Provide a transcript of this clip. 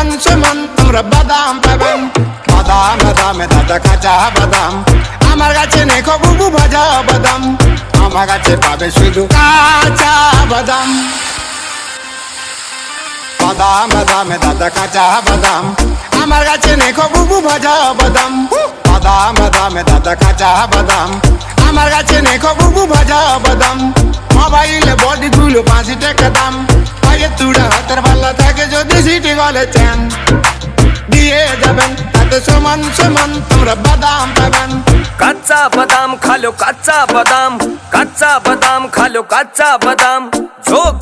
সমান সমান তোমরা বাদাম পাবেন। বাদাম বাদামে দাদা কাঁচা বাদাম, আমার কাছে নেই বুবু ভাজা বাদাম, আমার কাছে পাবে শুধু কাঁচা বাদাম। বাদাম বাদামে দাদা কাঁচা বাদাম, আমার কাছে নেই বুবু ভাজা বাদাম। বাদাম বাদামে দাদা কাঁচা বাদাম, আমার কাছে নেই বুবু ভাজা বাদাম। মোবাইলে বডি গুলো 5 টাকা দাম, পায়ে তুড়া হাতের ভালো থাকে যদি সিটি গলে চেন দিয়ে যাবেন, তাতে সমান সমান তোমরা বাদাম পাবেন। কাঁচা বাদাম খালো কাঁচা বাদাম, কাঁচা বাদাম খালো কাঁচা বাদাম, ঝোঁক